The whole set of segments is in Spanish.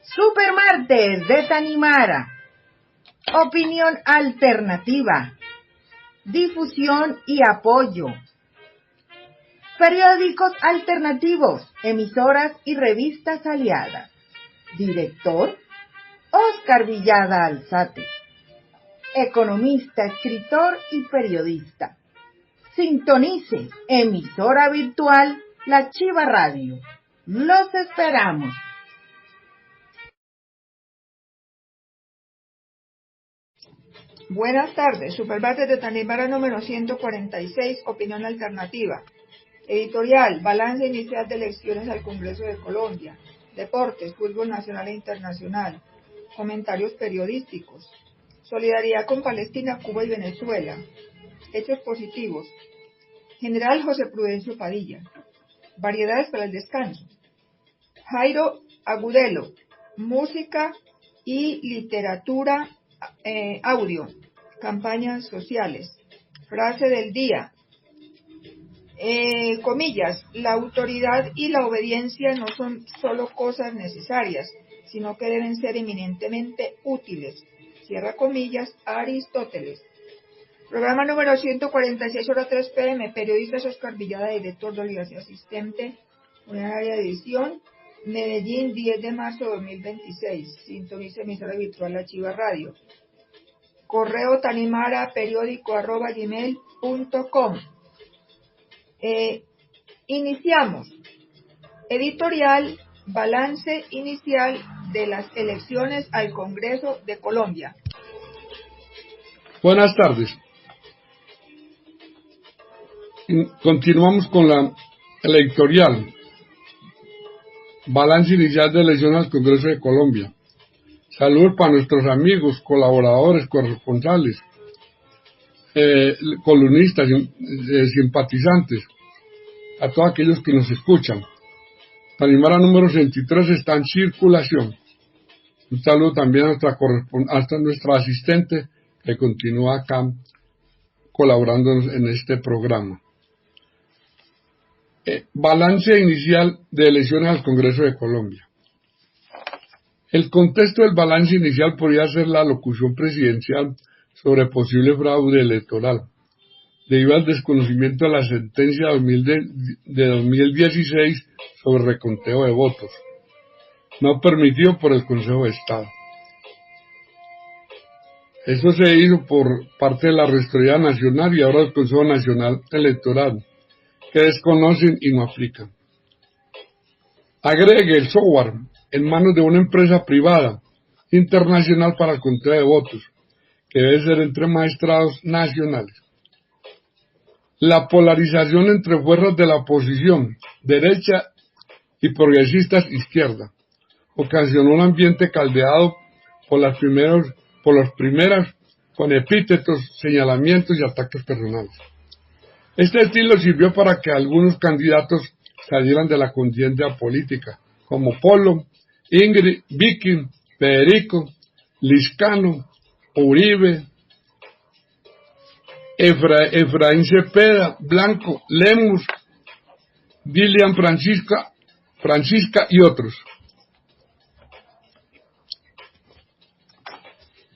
Supermartes de Tanimara. Opinión alternativa. Difusión y apoyo. Periódicos alternativos, emisoras y revistas aliadas. Director, Oscar Villada Alzate. Economista, escritor y periodista. Sintonice emisora virtual La Chiva Radio. Los esperamos. Buenas tardes, Supermartes de Tanimara número 146, opinión alternativa. Editorial, balance inicial de elecciones al Congreso de Colombia. Deportes, fútbol nacional e internacional. Comentarios periodísticos. Solidaridad con Palestina, Cuba y Venezuela. Hechos positivos. General José Prudencio Padilla. Variedades para el descanso. Jairo Agudelo. Música y literatura audio. Campañas sociales. Frase del día. Comillas, la autoridad y la obediencia no son solo cosas necesarias, sino que deben ser eminentemente útiles. Cierra comillas, Aristóteles. Programa número 146, hora 3 p.m. Periodista Oscar Villada, director de Oligarquía Asistente, unidad de edición, Medellín, 10 de marzo de 2026. Sintoniza emisora virtual La Chiva Radio. Correo tanimara periódico@gmail.com. Iniciamos. Editorial, balance inicial de las elecciones al Congreso de Colombia. Buenas tardes. Continuamos con la editorial. Balance inicial de elecciones al Congreso de Colombia. Saludos para nuestros amigos, colaboradores, corresponsales, columnistas, simpatizantes, a todos aquellos que nos escuchan. Tanimara número 63 está en circulación. Un saludo también a nuestra asistente que continúa acá colaborando en este programa. Balance inicial de elecciones al Congreso de Colombia. El contexto del balance inicial podría ser la locución presidencial sobre posible fraude electoral, debido al desconocimiento de la sentencia de 2016 sobre reconteo de votos, no permitido por el Consejo de Estado. Eso se hizo por parte de la Registraduría Nacional y ahora del Consejo Nacional Electoral, que desconocen y no aplican. Agregue el software en manos de una empresa privada internacional para el conteo de votos, que debe ser entre magistrados nacionales. La polarización entre fuerzas de la oposición, derecha y progresistas izquierda, ocasionó un ambiente caldeado por las primeras con epítetos, señalamientos y ataques personales. Este estilo sirvió para que algunos candidatos salieran de la contienda política, como Polo, Ingrid, Vicky, Federico, Liscano, Uribe, Efraín Cepeda, Blanco, Lemus, Dilian Francisca y otros.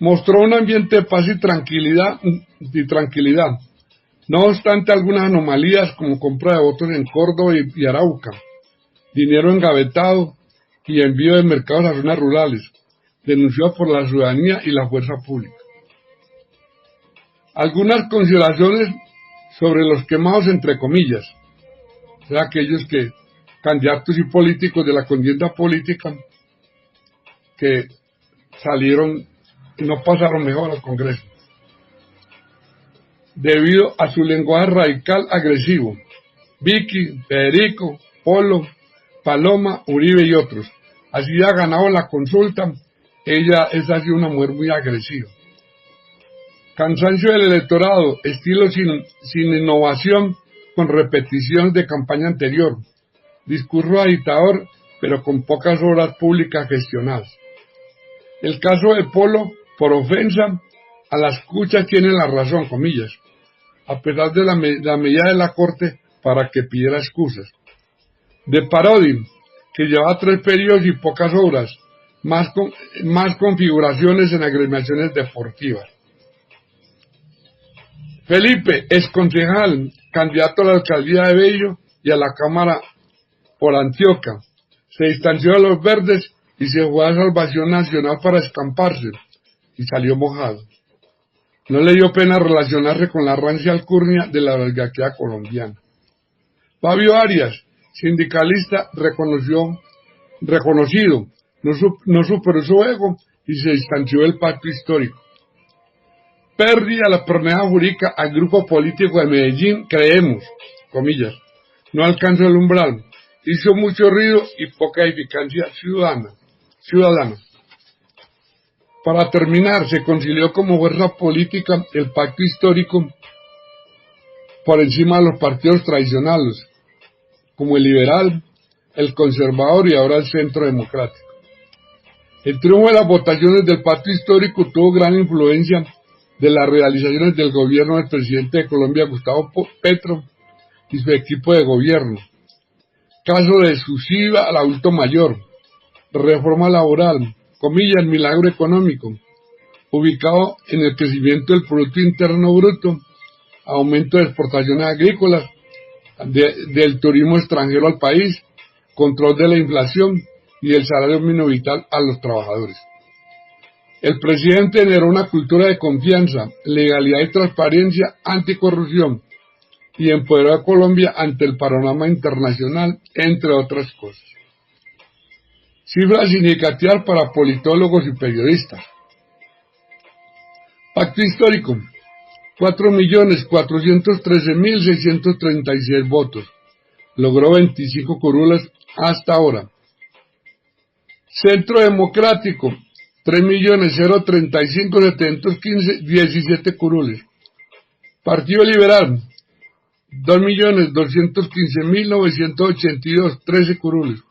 Mostró un ambiente de paz y tranquilidad. No obstante, algunas anomalías como compra de votos en Córdoba y Arauca, dinero engavetado y envío de mercados a zonas rurales, denunciados por la ciudadanía y la fuerza pública. Algunas consideraciones sobre los quemados entre comillas, o sea, aquellos candidatos y políticos de la contienda política que salieron y no pasaron mejor al Congreso, debido a su lenguaje radical agresivo. Vicky, Federico, Polo, Paloma, Uribe y otros. Así ha ganado la consulta. Ella es así una mujer muy agresiva. Cansancio del electorado, estilo sin innovación, con repeticiones de campaña anterior. Discurso agitador, pero con pocas obras públicas gestionadas. El caso de Polo, por ofensa, a la escucha tiene la razón, comillas, a pesar de la medida de la Corte para que pidiera excusas. De Parodi, que llevaba 3 periodos y pocas obras, más configuraciones en agremiaciones deportivas. Felipe, exconcejal, candidato a la alcaldía de Bello y a la Cámara por Antioquia, se distanció de los verdes y se fue a Salvación Nacional para escamparse, y salió mojado. No le dio pena relacionarse con la rancia alcurnia de la oligarquía colombiana. Fabio Arias, sindicalista reconocido, no superó su ego y se distanció del pacto histórico. Pérdida la permeada jurídica al grupo político de Medellín, creemos, comillas, no alcanzó el umbral, hizo mucho ruido y poca eficacia ciudadana. Para terminar, se concilió como fuerza política el pacto histórico por encima de los partidos tradicionales, como el liberal, el conservador y ahora el centro democrático. El triunfo de las votaciones del pacto histórico tuvo gran influencia de las realizaciones del gobierno del presidente de Colombia, Gustavo Petro, y su equipo de gobierno. Caso de subsidio al adulto mayor, reforma laboral, comillas, milagro económico, ubicado en el crecimiento del Producto Interno Bruto, aumento de exportaciones agrícolas, del turismo extranjero al país, control de la inflación y el salario mínimo vital a los trabajadores. El presidente generó una cultura de confianza, legalidad y transparencia, anticorrupción, y empoderó a Colombia ante el panorama internacional, entre otras cosas. Cifras significativas para politólogos y periodistas. Pacto histórico, 4.413.636 votos. Logró 25 curules hasta ahora. Centro Democrático, 3.035.715, 17 curules. Partido Liberal, 2.215.982, 13 curules.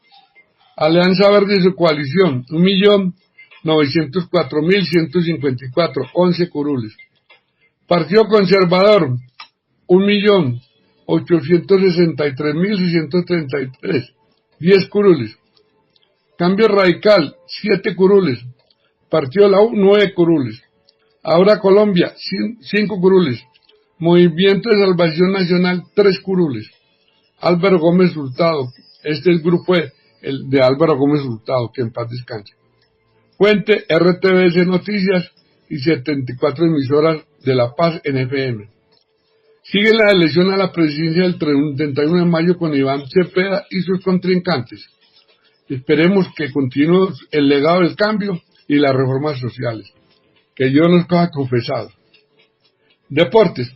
Alianza Verde y su coalición, 1.904.154, 11 curules. Partido Conservador, 1.863.633, 10 curules. Cambio Radical, 7 curules. Partido La U, 9 curules. Ahora Colombia, 5 curules. Movimiento de Salvación Nacional, 3 curules. Álvaro Gómez Hurtado, este es el grupo de Álvaro Gómez Hurtado, que en paz descanse. Fuente, RTBC Noticias y 74 emisoras de La Paz en FM. Sigue la elección a la presidencia del 31 de mayo con Iván Cepeda y sus contrincantes. Esperemos que continúe el legado del cambio y las reformas sociales. Que Dios nos coja confesados. Deportes.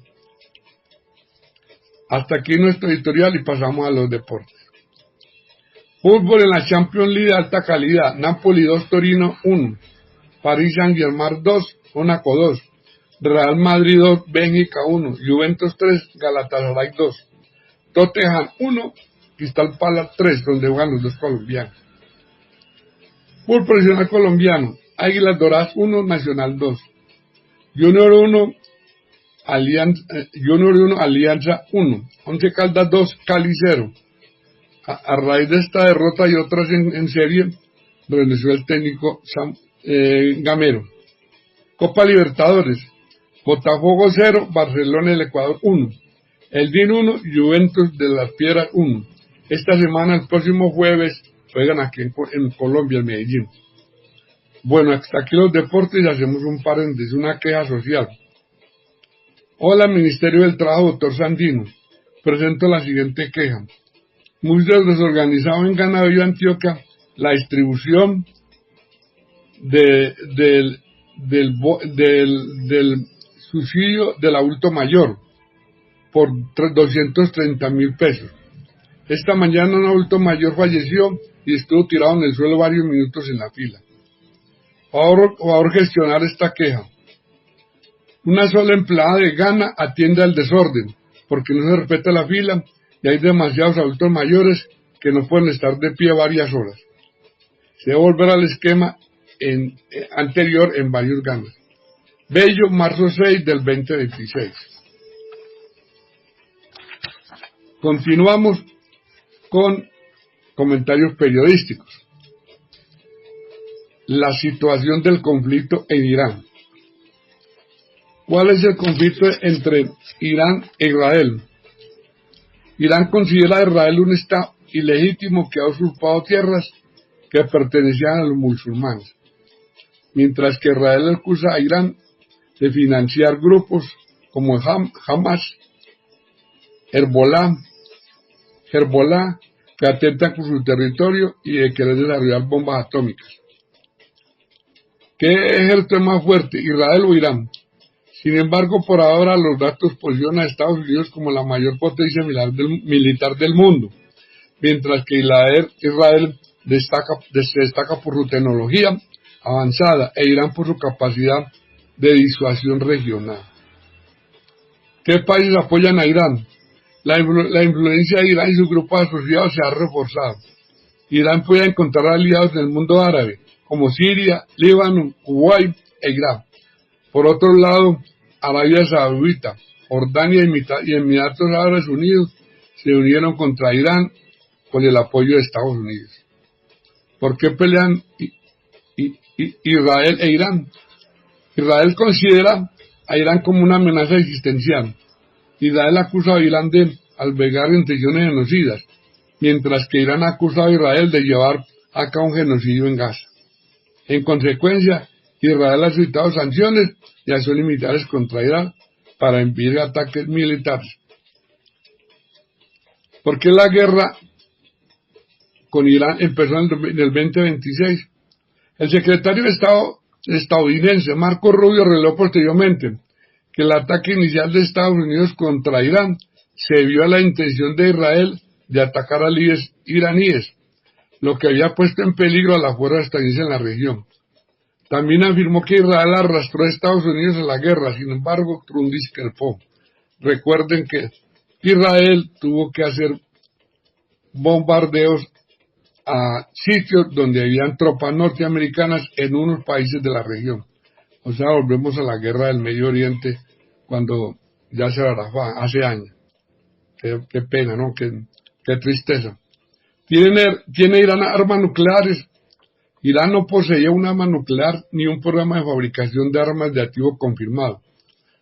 Hasta aquí nuestro editorial y pasamos a los deportes. Fútbol en la Champions League de alta calidad. Napoli 2, Torino 1. Paris Saint-Germain 2, Mónaco 2. Real Madrid 2, Bélgica 1. Juventus 3, Galatasaray 2. Tottenham 1, Crystal Palace 3, donde juegan los dos colombianos. Fútbol profesional colombiano. Águilas Doradas 1, Nacional 2. Junior 1, Alianza 1. Once Caldas 2, Cali 0. A raíz de esta derrota y otras en serie, renunció el técnico Gamero. Copa Libertadores. Botafogo 0, Barcelona del Ecuador 1. El DIN 1, Juventus de las Piedras 1. Esta semana, el próximo jueves, juegan aquí en Colombia, en Medellín. Bueno, hasta aquí los deportes y hacemos un paréntesis, una queja social. Hola, Ministerio del Trabajo, doctor Sandino. Presento la siguiente queja. Muy desorganizado en Ganadería Antioquia la distribución del subsidio del adulto mayor por 230.000 pesos. Esta mañana un adulto mayor falleció y estuvo tirado en el suelo varios minutos en la fila. Por favor, gestionar esta queja. Una sola empleada de Gana atiende al desorden, porque no se respeta la fila y hay demasiados adultos mayores que no pueden estar de pie varias horas. Se debe volver al esquema anterior en varios Ganas. Bello, marzo 6 del 2026. Continuamos con comentarios periodísticos. la situación del conflicto en Irán. ¿Cuál es el conflicto entre Irán e Israel? Irán considera a Israel un Estado ilegítimo que ha usurpado tierras que pertenecían a los musulmanes, mientras que Israel acusa a Irán de financiar grupos como Hamas, Hezbollah, que atentan con su territorio y de querer desarrollar bombas atómicas. ¿Qué ejército es más fuerte, Israel o Irán? Sin embargo, por ahora los datos posicionan a Estados Unidos como la mayor potencia militar del mundo, mientras que Israel se destaca por su tecnología avanzada e Irán por su capacidad de disuasión regional. ¿Qué países apoyan a Irán? La influencia de Irán y su grupo asociado se ha reforzado. Irán puede encontrar aliados en el mundo árabe, como Siria, Líbano, Kuwait e Irak. Por otro lado, Arabia Saudita, Jordania y Emiratos Árabes Unidos se unieron contra Irán con el apoyo de Estados Unidos. ¿Por qué pelean Israel e Irán? Israel considera a Irán como una amenaza existencial. Israel acusa a Irán de albergar intenciones genocidas, mientras que Irán acusa a Israel de llevar a cabo un genocidio en Gaza. En consecuencia, Israel ha solicitado sanciones y acciones militares contra Irán para impedir ataques militares. ¿Por qué la guerra con Irán empezó en el 2026? El secretario de Estado estadounidense Marco Rubio reveló posteriormente que el ataque inicial de Estados Unidos contra Irán se debió a la intención de Israel de atacar a líderes iraníes, lo que había puesto en peligro a las fuerzas estadounidenses en la región. También afirmó que Israel arrastró a Estados Unidos a la guerra, sin embargo, Trump discrepó. Recuerden que Israel tuvo que hacer bombardeos a sitios donde habían tropas norteamericanas en unos países de la región. O sea, volvemos a la guerra del Medio Oriente cuando Yasser Arafat, hace años. Qué pena, ¿no? Qué tristeza. ¿Tiene Irán armas nucleares? Irán no poseía un arma nuclear ni un programa de fabricación de armas de activo confirmado,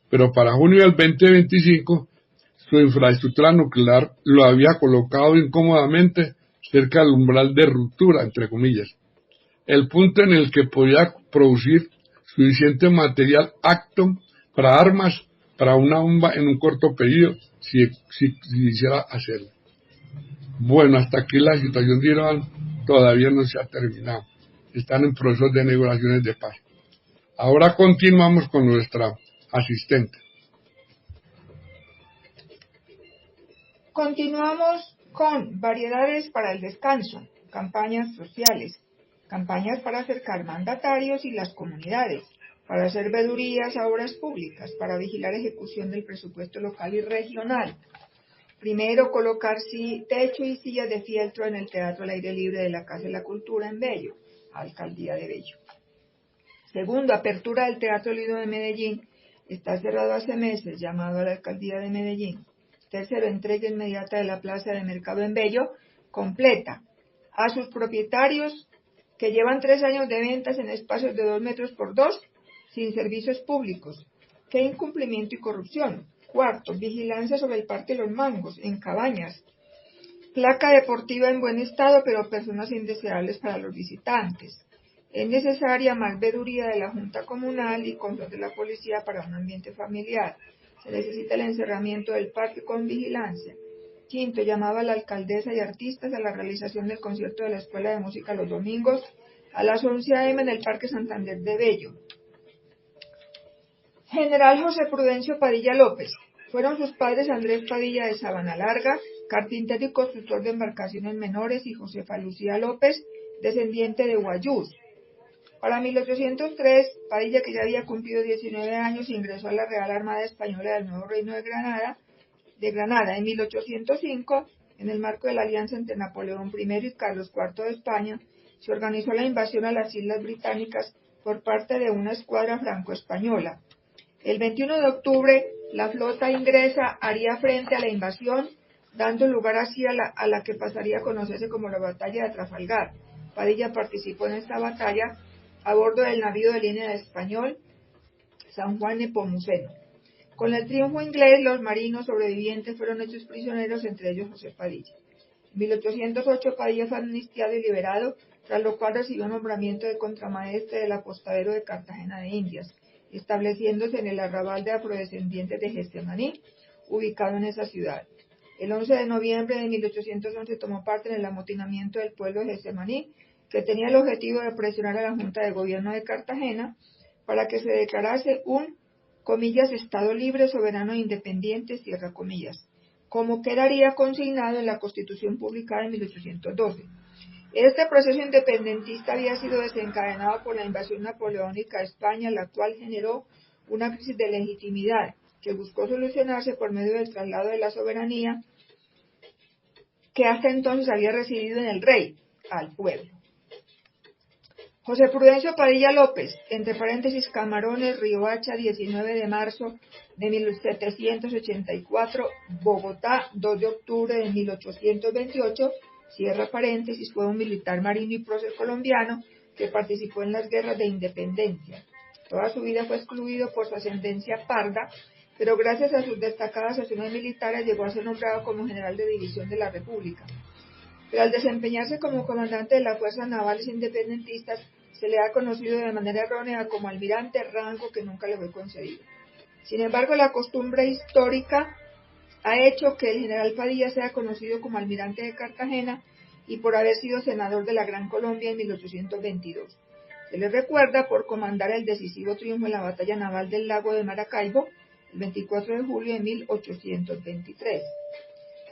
pero para junio del 2025 su infraestructura nuclear lo había colocado incómodamente cerca del umbral de ruptura, entre comillas, el punto en el que podía producir suficiente material apto para armas para una bomba en un corto periodo si quisiera hacerlo. Bueno, hasta aquí la situación de Irán todavía no se ha terminado. Están en proceso de negociaciones de paz. Ahora continuamos con nuestra asistente. Continuamos con variedades para el descanso, campañas sociales, campañas para acercar mandatarios y las comunidades, para hacer vedurías a obras públicas, para vigilar ejecución del presupuesto local y regional. Primero, colocar techo y sillas de fieltro en el Teatro al Aire Libre de la Casa de la Cultura en Bello, Alcaldía de Bello. Segundo, apertura del Teatro Lido de Medellín, está cerrado hace meses, llamado a la Alcaldía de Medellín. Tercero, entrega inmediata de la Plaza de Mercado en Bello, completa, a sus propietarios que llevan 3 años de ventas en espacios de 2 metros por 2, sin servicios públicos. ¡Qué incumplimiento y corrupción! Cuarto, vigilancia sobre el Parque Los Mangos, en Cabañas. Placa deportiva en buen estado, pero personas indeseables para los visitantes. Es necesaria más veeduría de la Junta Comunal y control de la policía para un ambiente familiar. Se necesita el encerramiento del parque con vigilancia. Quinto, llamaba a la alcaldesa y artistas a la realización del concierto de la Escuela de Música los domingos a las 11 a.m. en el Parque Santander de Bello. General José Prudencio Padilla López. Fueron sus padres Andrés Padilla de Sabana Larga, carpintero y constructor de embarcaciones menores, y Josefa Lucía López, descendiente de Guayús. Para 1803, Padilla, que ya había cumplido 19 años, ingresó a la Real Armada Española del Nuevo Reino de Granada. En 1805, en el marco de la alianza entre Napoleón I y Carlos IV de España, se organizó la invasión a las Islas Británicas por parte de una escuadra franco-española. El 21 de octubre, la flota inglesa haría frente a la invasión, dando lugar así a la que pasaría a conocerse como la Batalla de Trafalgar. Padilla participó en esta batalla a bordo del navío de línea español San Juan Nepomuceno. Con el triunfo inglés, los marinos sobrevivientes fueron hechos prisioneros, entre ellos José Padilla. En 1808 Padilla fue amnistiado y liberado, tras lo cual recibió nombramiento de contramaestre del apostadero de Cartagena de Indias, estableciéndose en el arrabal de afrodescendientes de Getsemaní, ubicado en esa ciudad. El 11 de noviembre de 1811 tomó parte en el amotinamiento del pueblo de Getsemaní, que tenía el objetivo de presionar a la Junta de Gobierno de Cartagena para que se declarase un, comillas, Estado libre, soberano e independiente, cierra comillas, como quedaría consignado en la Constitución publicada en 1812. Este proceso independentista había sido desencadenado por la invasión napoleónica a España, la cual generó una crisis de legitimidad que buscó solucionarse por medio del traslado de la soberanía que hasta entonces había residido en el rey al pueblo. José Prudencio Padilla López, entre paréntesis Camarones, Riohacha, 19 de marzo de 1784, Bogotá, 2 de octubre de 1828, cierra paréntesis, fue un militar marino y prócer colombiano que participó en las guerras de independencia. Toda su vida fue excluido por su ascendencia parda, pero gracias a sus destacadas acciones militares llegó a ser nombrado como general de división de la República. Pero al desempeñarse como comandante de las fuerzas navales independentistas, se le ha conocido de manera errónea como almirante, rango que nunca le fue concedido. Sin embargo, la costumbre histórica ha hecho que el general Padilla sea conocido como almirante de Cartagena y por haber sido senador de la Gran Colombia en 1822. Se le recuerda por comandar el decisivo triunfo en la batalla naval del lago de Maracaibo, el 24 de julio de 1823.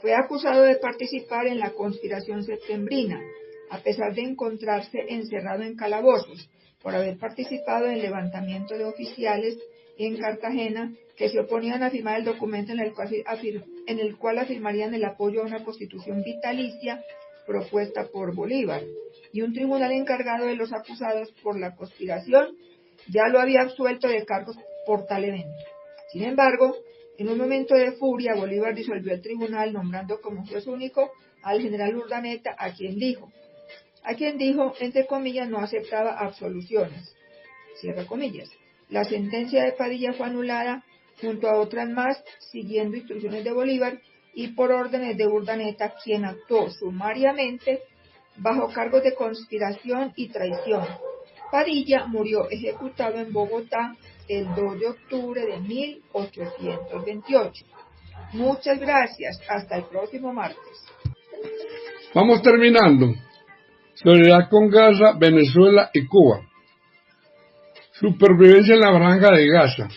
Fue acusado de participar en la conspiración septembrina, a pesar de encontrarse encerrado en calabozos, por haber participado en el levantamiento de oficiales en Cartagena que se oponían a firmar el documento en el cual afirmarían el apoyo a una constitución vitalicia propuesta por Bolívar, y un tribunal encargado de los acusados por la conspiración ya lo había absuelto de cargos por tal evento. Sin embargo, en un momento de furia, Bolívar disolvió el tribunal nombrando como juez único al general Urdaneta, a quien dijo, entre comillas, no aceptaba absoluciones, cierra comillas. La sentencia de Padilla fue anulada junto a otras más, siguiendo instrucciones de Bolívar y por órdenes de Urdaneta, quien actuó sumariamente bajo cargos de conspiración y traición. Padilla murió ejecutado en Bogotá el 2 de octubre de 1828. Muchas gracias. Hasta el próximo martes. Vamos terminando. Solidaridad con Gaza, Venezuela y Cuba. Supervivencia en la Franja de Gaza.